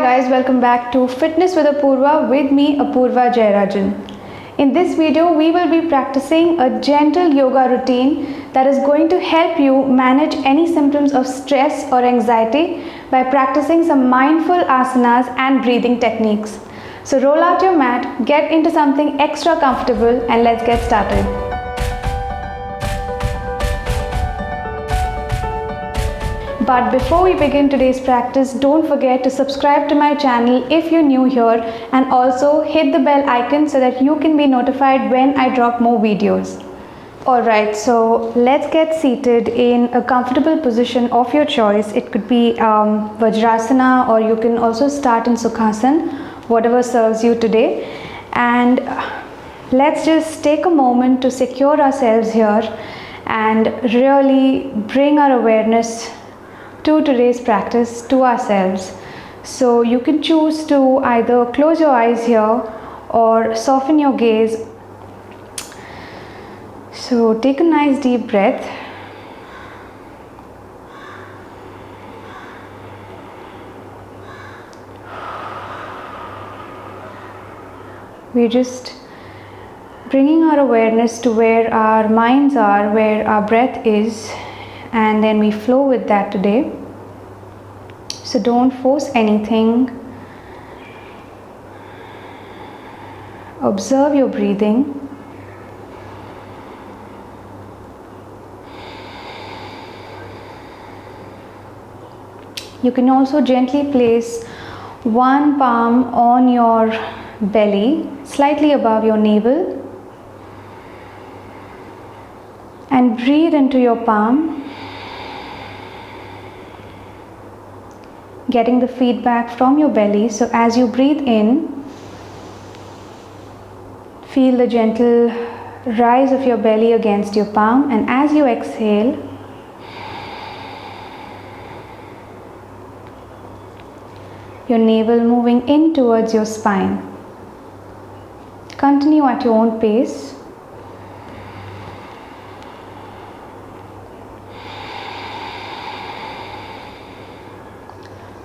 guys, welcome back to Fitness with Apurva with me Apurva Jayarajan. In this video we will be practicing a gentle yoga routine that is going to help you manage any symptoms of stress or anxiety by practicing some mindful asanas and breathing techniques. So roll out your mat, get into something extra comfortable and let's get started. But before we begin today's practice, don't forget to subscribe to my channel if you're new here and also hit the bell icon so that you can be notified when I drop more videos. Alright, so let's get seated in a comfortable position of your choice. It could be Vajrasana, or you can also start in Sukhasana, whatever serves you today. And let's just take a moment to secure ourselves here and really bring our awareness to today's practice, to ourselves. So you can choose to either close your eyes here or soften your gaze. So take a nice deep breath. We're just bringing our awareness to where our minds are, where our breath is, and then we flow with that today. So don't force anything. Observe your breathing. You can also gently place one palm on your belly, slightly above your navel, and breathe into your palm, getting the feedback from your belly. So as you breathe in, feel the gentle rise of your belly against your palm, and as you exhale, your navel moving in towards your spine. Continue at your own pace.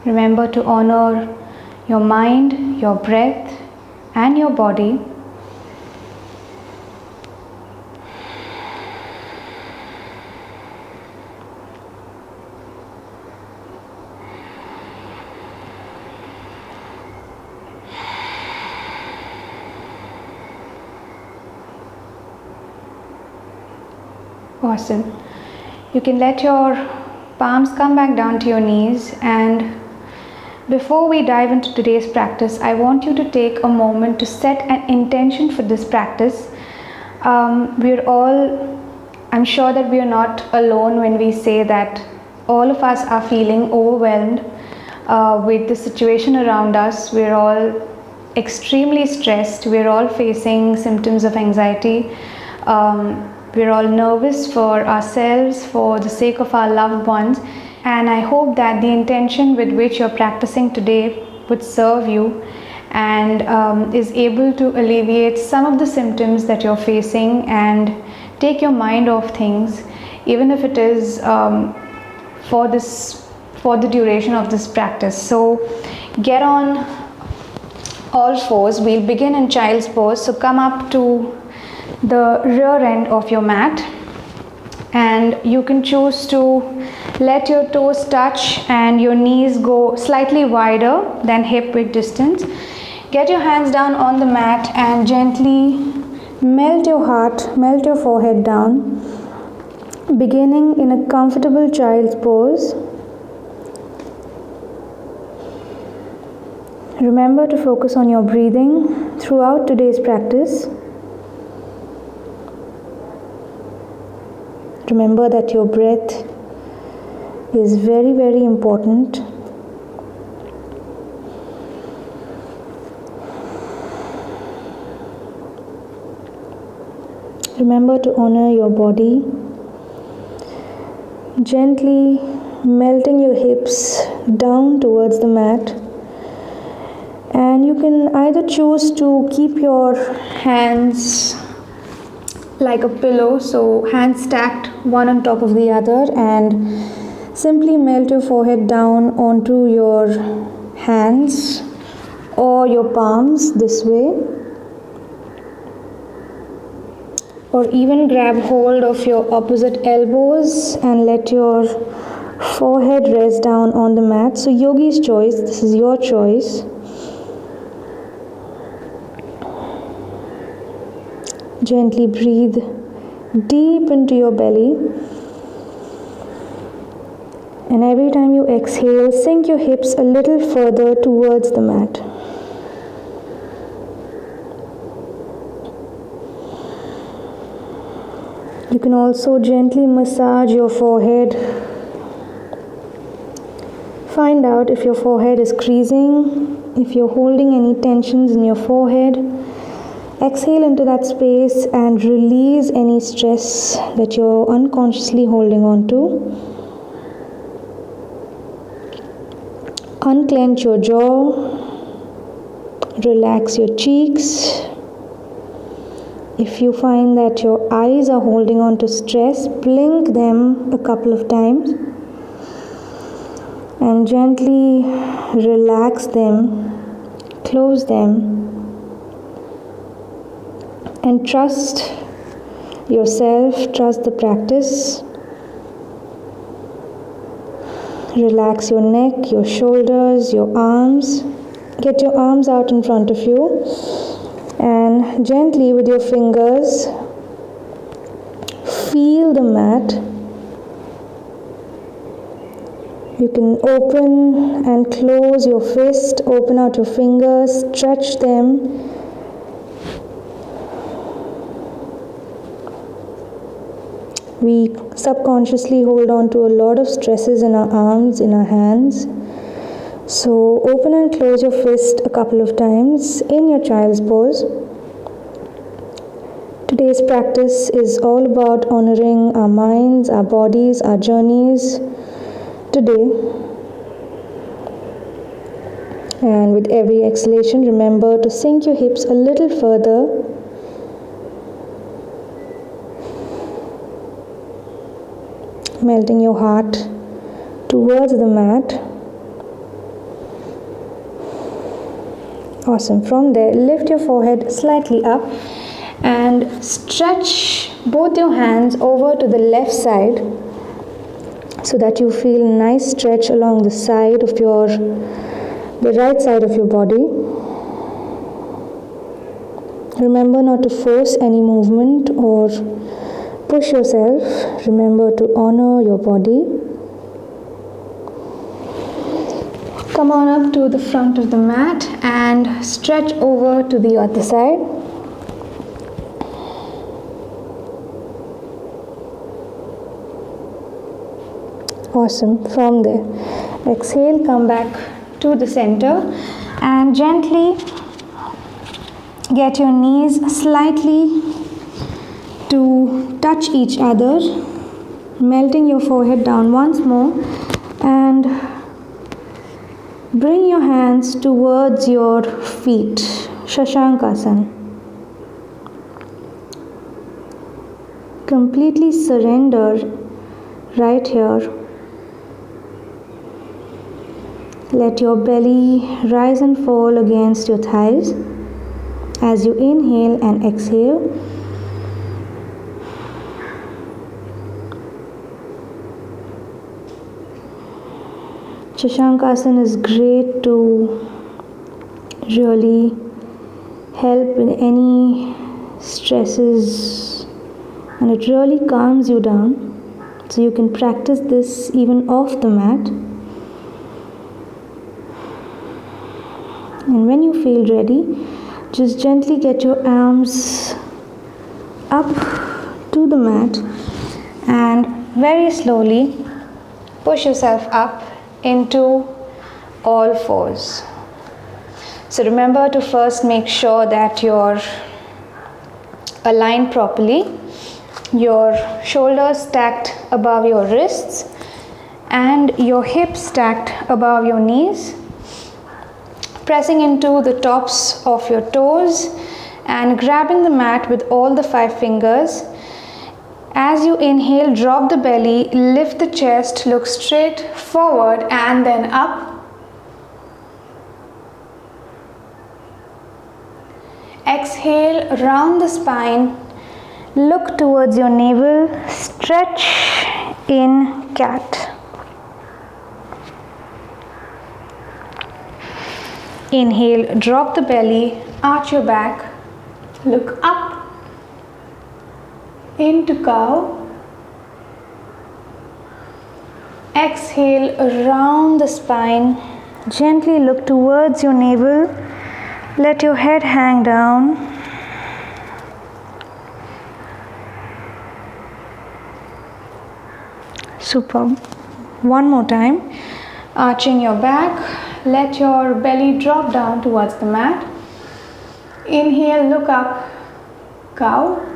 Remember to honor your mind, your breath, and your body. Awesome. You can let your palms come back down to your knees, and before we dive into today's practice, I want you to take a moment to set an intention for this practice. I'm sure that we are not alone when we say that all of us are feeling overwhelmed with the situation around us. We're all extremely stressed. We're all facing symptoms of anxiety. We're all nervous for ourselves, for the sake of our loved ones. And I hope that the intention with which you're practicing today would serve you and is able to alleviate some of the symptoms that you're facing and take your mind off things, even if it is for the duration of this practice. So get on all fours. We'll begin in child's pose. So come up to the rear end of your mat, and you can choose to let your toes touch and your knees go slightly wider than hip width distance. Get your hands down on the mat and gently melt your heart, melt your forehead down, beginning in a comfortable child's pose. Remember to focus on your breathing throughout today's practice. Remember that your breath is very, very important. Remember to honor your body, gently melting your hips down towards the mat. And you can either choose to keep your hands like a pillow, so hands stacked one on top of the other, and simply melt your forehead down onto your hands or your palms this way, or even grab hold of your opposite elbows and let your forehead rest down on the mat. So yogi's choice, this is your choice. Gently breathe deep into your belly, and every time you exhale, sink your hips a little further towards the mat. You can also gently massage your forehead. Find out if your forehead is creasing, if you're holding any tensions in your forehead. Exhale into that space and release any stress that you're unconsciously holding on to. Unclench your jaw. Relax your cheeks. If you find that your eyes are holding on to stress, blink them a couple of times and gently relax them, close them, and trust yourself, trust the practice. Relax your neck, your shoulders, your arms. Get your arms out in front of you. And gently with your fingers, feel the mat. You can open and close your fist, open out your fingers, stretch them. We subconsciously hold on to a lot of stresses in our arms, in our hands. So open and close your fist a couple of times in your child's pose. Today's practice is all about honoring our minds, our bodies, our journeys today. And with every exhalation, remember to sink your hips a little further. Melting your heart towards the mat. Awesome. From there, lift your forehead slightly up and stretch both your hands over to the left side so that you feel a nice stretch along the side of the right side of your body. Remember not to force any movement or push yourself. Remember to honor your body. Come on up to the front of the mat and stretch over to the other side. Awesome. From there, exhale, come back to the center and gently get your knees slightly to touch each other, melting your forehead down once more, and bring your hands towards your feet, Shashankasana. Completely surrender right here. Let your belly rise and fall against your thighs as you inhale and exhale. Shashankasana is great to really help in any stresses, and it really calms you down. So you can practice this even off the mat. And when you feel ready, just gently get your arms up to the mat and very slowly push yourself up into all fours. So remember to first make sure that you're aligned properly, your shoulders stacked above your wrists and your hips stacked above your knees, pressing into the tops of your toes and grabbing the mat with all the 5 fingers. As you inhale, drop the belly, lift the chest, look straight forward and then up. exhale, round the spine, look towards your navel, stretch in cat. Inhale, drop the belly, arch your back, look up into cow. Exhale, round the spine, gently look towards your navel, let your head hang down. Superb. One more time, arching your back, let your belly drop down towards the mat. Inhale, look up, cow.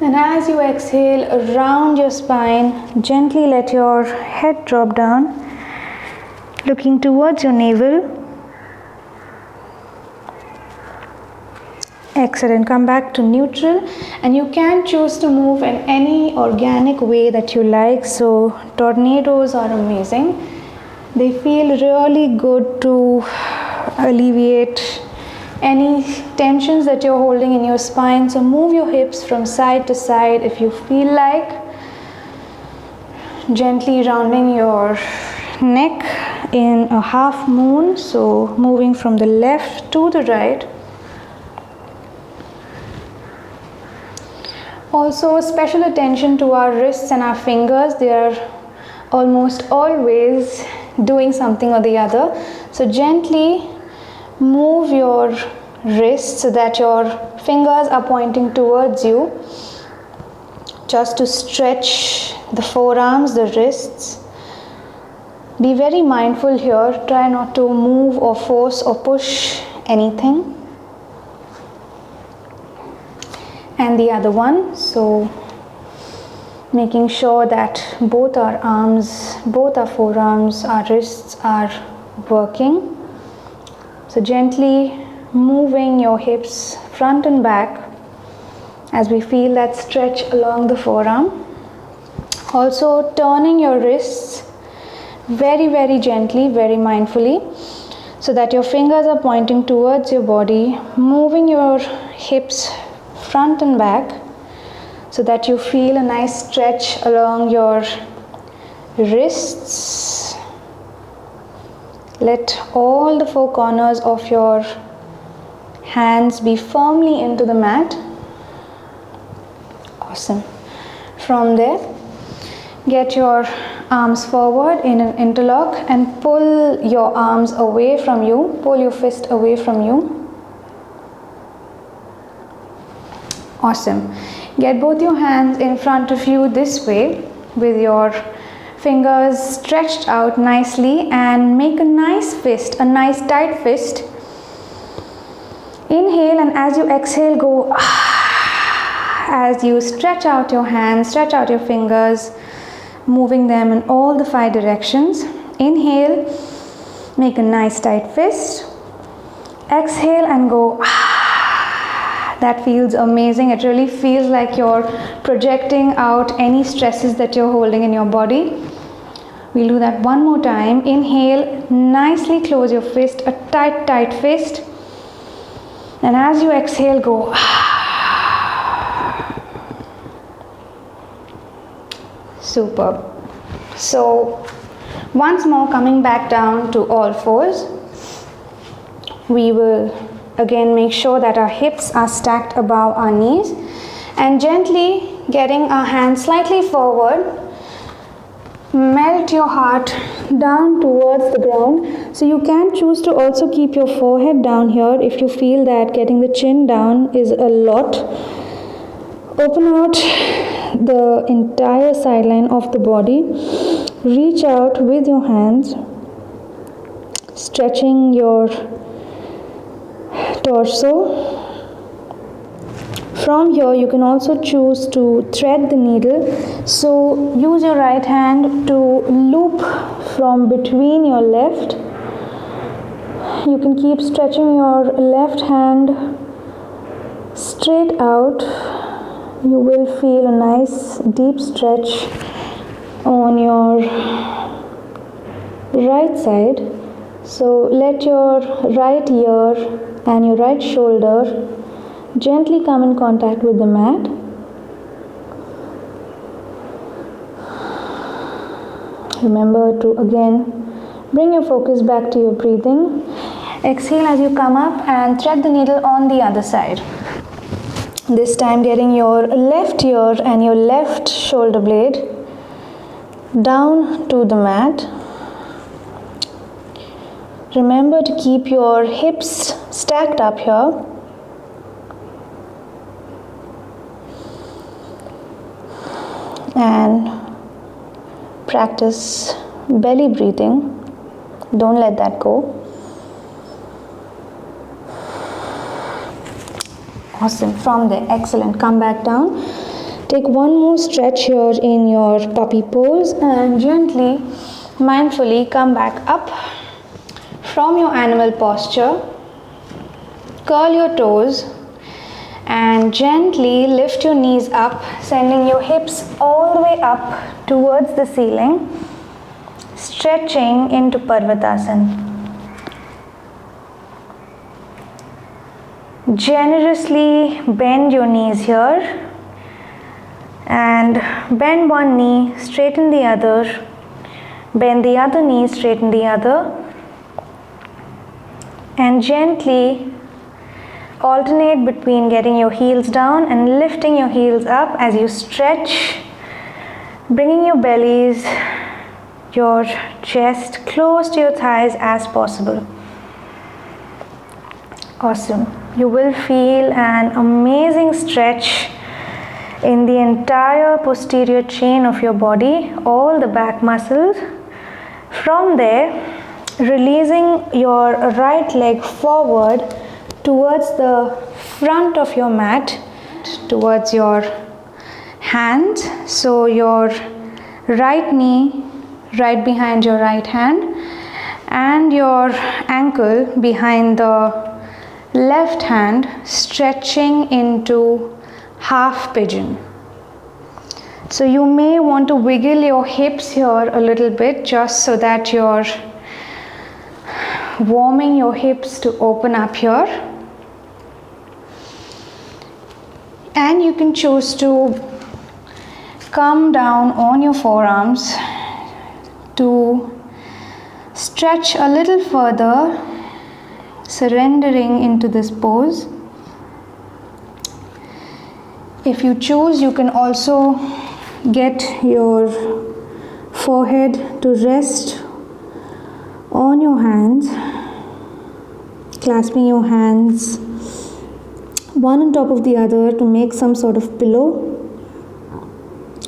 And as you exhale, round your spine, gently let your head drop down, looking towards your navel. Excellent. Come back to neutral, and you can choose to move in any organic way that you like. So tornadoes are amazing. They feel really good to alleviate any tensions that you're holding in your spine. So move your hips from side to side if you feel like, gently rounding your neck in a half moon, so moving from the left to the right. Also, special attention to our wrists and our fingers. They are almost always doing something or the other. So gently move your wrists so that your fingers are pointing towards you, just to stretch the forearms, the wrists. Be very mindful here. Try not to move or force or push anything. And the other one, so making sure that both our arms, both our forearms, our wrists are working. So gently moving your hips front and back as we feel that stretch along the forearm. Also turning your wrists very, very gently, very mindfully, so that your fingers are pointing towards your body, moving your hips front and back so that you feel a nice stretch along your wrists. Let all the four corners of your hands be firmly into the mat. Awesome. From there, get your arms forward in an interlock and pull your arms away from you. Pull your fist away from you. Awesome. Get both your hands in front of you this way with your fingers stretched out nicely, and make a nice fist, a nice tight fist. Inhale, and as you exhale, go as you stretch out your hands, stretch out your fingers, moving them in all the 5 directions. Inhale, make a nice tight fist. Exhale and go. That feels amazing. It really feels like you're projecting out any stresses that you're holding in your body. We'll do that one more time. Inhale, nicely close your fist, a tight, tight fist. And as you exhale, go. Superb. So once more, coming back down to all fours, we will again make sure that our hips are stacked above our knees, and gently getting our hands slightly forward, melt your heart down towards the ground. So you can choose to also keep your forehead down here if you feel that getting the chin down is a lot. Open out the entire sideline of the body. Reach out with your hands, stretching your torso. From here, you can also choose to thread the needle. So use your right hand to loop from between your left. You can keep stretching your left hand straight out. You will feel a nice deep stretch on your right side. So let your right ear and your right shoulder gently come in contact with the mat. Remember to again bring your focus back to your breathing. Exhale as you come up and thread the needle on the other side. This time getting your left ear and your left shoulder blade down to the mat. Remember to keep your hips stacked up here. And practice belly breathing. Don't let that go. Awesome. From there, excellent. Come back down. Take one more stretch here in your puppy pose and gently, mindfully come back up from your animal posture. Curl your toes and gently lift your knees up, sending your hips all the way up towards the ceiling, stretching into Parvatasana. Generously bend your knees here and bend one knee, straighten the other, bend the other knee, straighten the other, and gently alternate between getting your heels down and lifting your heels up as you stretch, bringing your bellies, your chest close to your thighs as possible. Awesome. You will feel an amazing stretch in the entire posterior chain of your body, all the back muscles. From there, releasing your right leg forward towards the front of your mat, towards your hands. So your right knee right behind your right hand and your ankle behind the left hand, stretching into half pigeon. So you may want to wiggle your hips here a little bit just so that you're warming your hips to open up here. And you can choose to come down on your forearms to stretch a little further, surrendering into this pose. If you choose, you can also get your forehead to rest on your hands, clasping your hands one on top of the other to make some sort of pillow,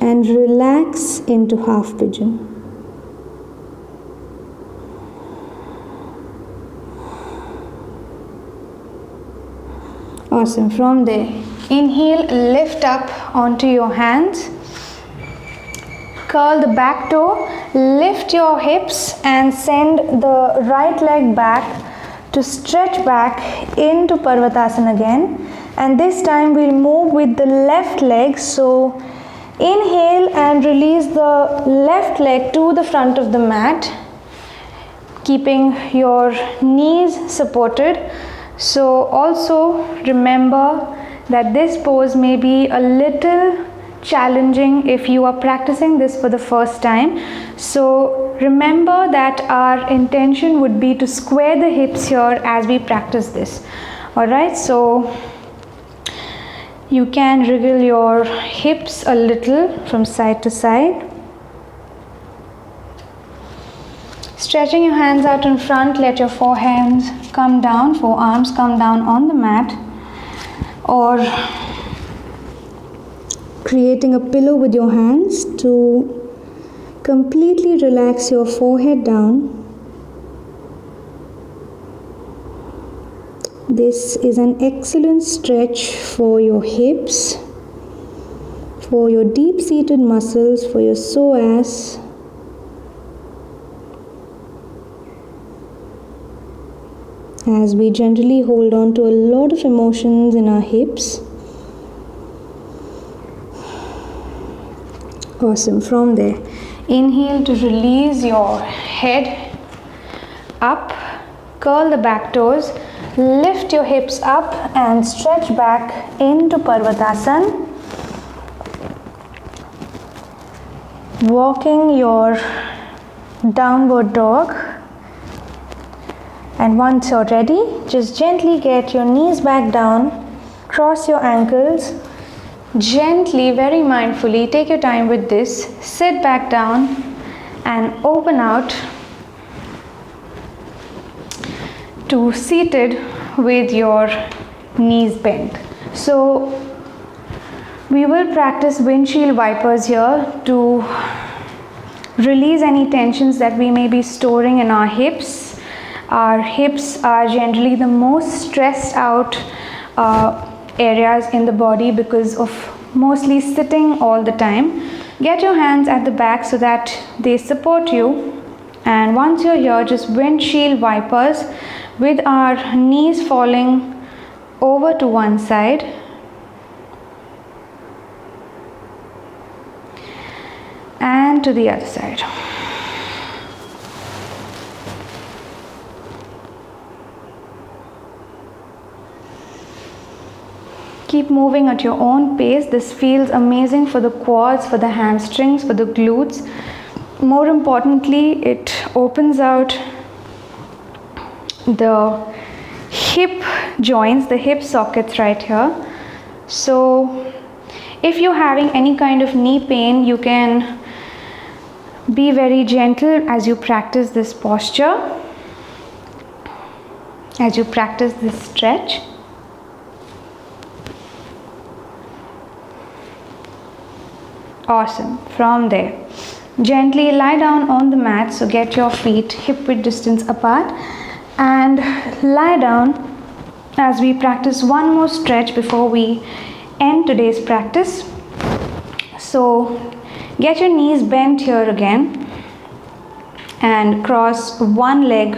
and relax into half pigeon. Awesome. From there, inhale, lift up onto your hands, curl the back toe, lift your hips and send the right leg back to stretch back into Parvatasana again. And this time we'll move with the left leg. So inhale and release the left leg to the front of the mat, keeping your knees supported. So also remember that this pose may be a little challenging if you are practicing this for the first time. So remember that our intention would be to square the hips here as we practice this. Alright, so you can wriggle your hips a little from side to side. Stretching your hands out in front, let your forearms come down on the mat, or creating a pillow with your hands to completely relax your forehead down. This is an excellent stretch for your hips, for your deep-seated muscles, for your psoas. As we generally hold on to a lot of emotions in our hips. Awesome. From there, inhale to release your head up Curl the back toes, lift your hips up and stretch back into Parvatasana. Walking your downward dog. And once you're ready, just gently get your knees back down, cross your ankles, gently, very mindfully, take your time with this, sit back down and open out to seated with your knees bent. So we will practice windshield wipers here to release any tensions that we may be storing in our hips. Our hips are generally the most stressed out areas in the body because of mostly sitting all the time. Get your hands at the back so that they support you, and once you're here, just windshield wipers with our knees falling over to one side and to the other side. Keep moving at your own pace. This feels amazing for the quads, for the hamstrings, for the glutes. More importantly, it opens out the hip joints, the hip sockets right here. So if you're having any kind of knee pain, you can be very gentle as you practice this posture, as you practice this stretch. Awesome. From there, gently lie down on the mat. So get your feet hip width distance apart and lie down as we practice one more stretch before we end today's practice. So get your knees bent here again and cross one leg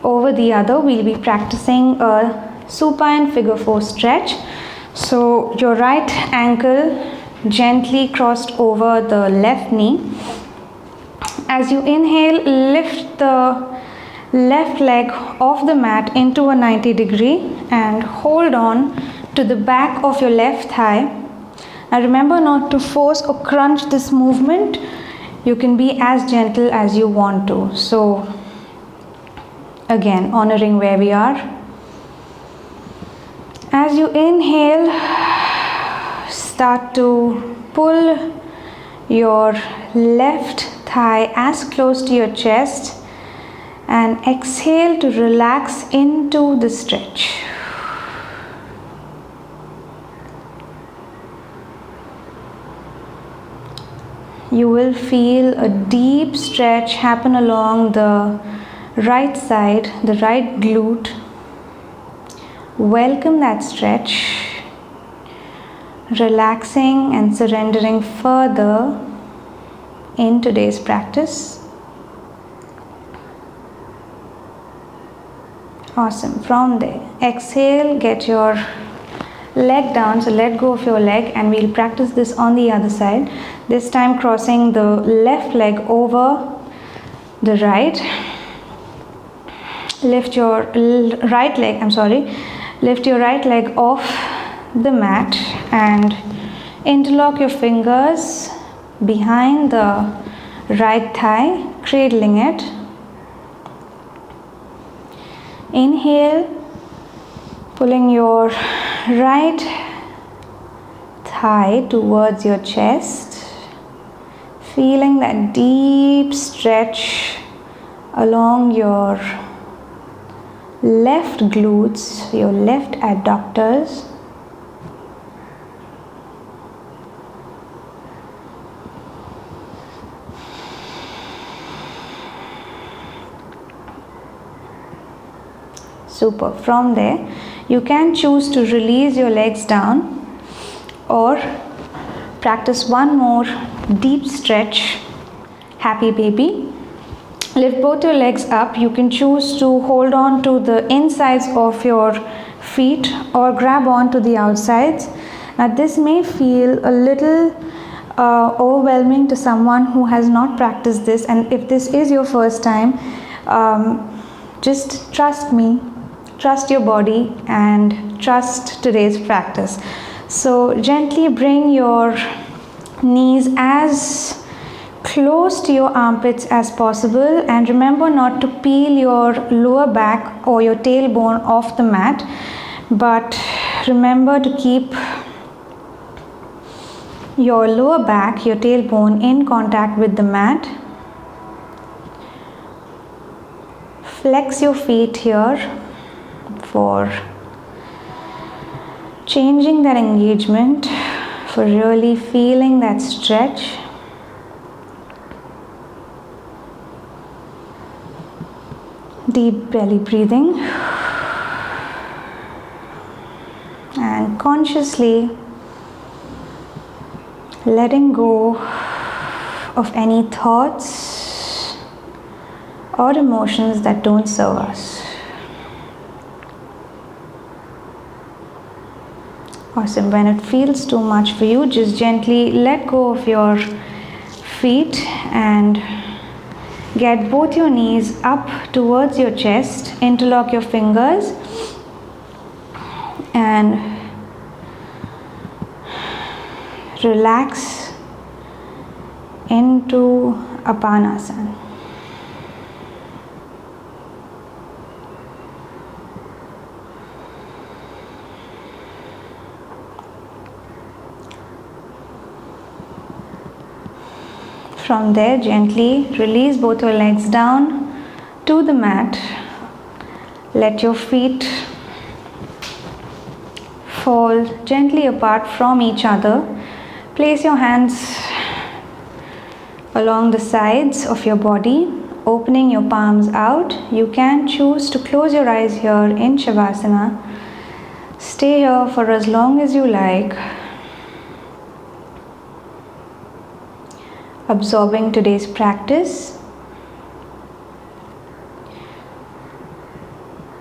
over the other. We'll be practicing a supine figure 4 stretch. So your right ankle gently crossed over the left knee. As you inhale, lift the left leg off the mat into a 90 degree and hold on to the back of your left thigh. Now remember not to force or crunch this movement. You can be as gentle as you want to. So again, honoring where we are. As you inhale, start to pull your left thigh as close to your chest and exhale to relax into the stretch. You will feel a deep stretch happen along the right side, the right glute. Welcome that stretch. Relaxing and surrendering further in today's practice. Awesome. From there, exhale, get your leg down. So let go of your leg and we'll practice this on the other side. This time crossing the left leg over the right. Lift your right leg off the mat and interlock your fingers behind the right thigh, cradling it. Inhale, pulling your right thigh towards your chest, feeling that deep stretch along your left glutes, your left adductors. Super. From there, you can choose to release your legs down or practice one more deep stretch, happy baby. Lift both your legs up. You can choose to hold on to the insides of your feet or grab on to the outsides. Now this may feel a little overwhelming to someone who has not practiced this, and if this is your first time, Just trust me, trust your body, and trust today's practice. So gently bring your knees as close to your armpits as possible, and remember not to peel your lower back or your tailbone off the mat, but remember to keep your lower back, your tailbone in contact with the mat. Flex your feet here for changing that engagement, for really feeling that stretch. Deep belly breathing, and consciously letting go of any thoughts or emotions that don't serve us. Awesome. When it feels too much for you, just gently let go of your feet and get both your knees up towards your chest. Interlock your fingers and relax into Apanasana. From there, gently release both your legs down to the mat. Let your feet fall gently apart from each other. Place your hands along the sides of your body, opening your palms out. You can choose to close your eyes here in Shavasana. Stay here for as long as you like, absorbing today's practice,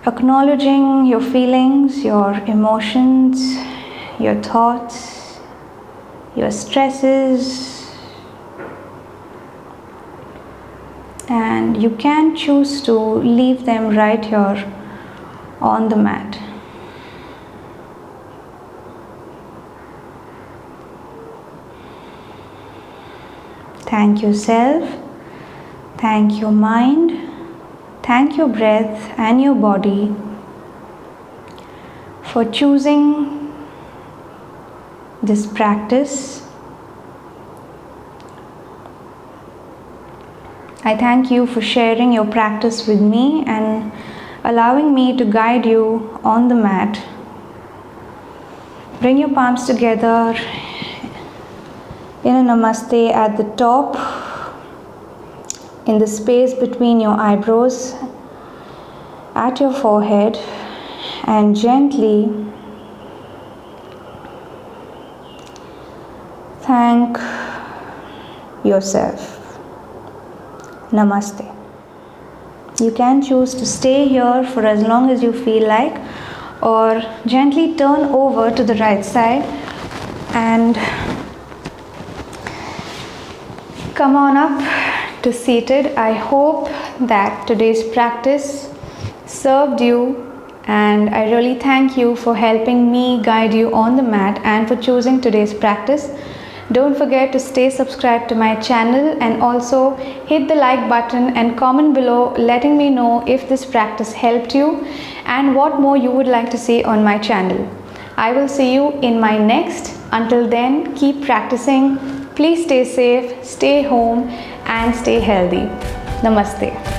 acknowledging your feelings, your emotions, your thoughts, your stresses, and you can choose to leave them right here on the mat. Thank yourself, thank your mind, thank your breath and your body for choosing this practice. I thank you for sharing your practice with me and allowing me to guide you on the mat. Bring your palms together in a namaste at the top, in the space between your eyebrows, at your forehead, and gently thank yourself. Namaste. You can choose to stay here for as long as you feel like, or gently turn over to the right side and come on up to seated. I hope that today's practice served you, and I really thank you for helping me guide you on the mat and for choosing today's practice. Don't forget to stay subscribed to my channel, and also hit the like button and comment below letting me know if this practice helped you and what more you would like to see on my channel. I will see you in my next. Until then, keep practicing. Please stay safe, stay home, and stay healthy. Namaste.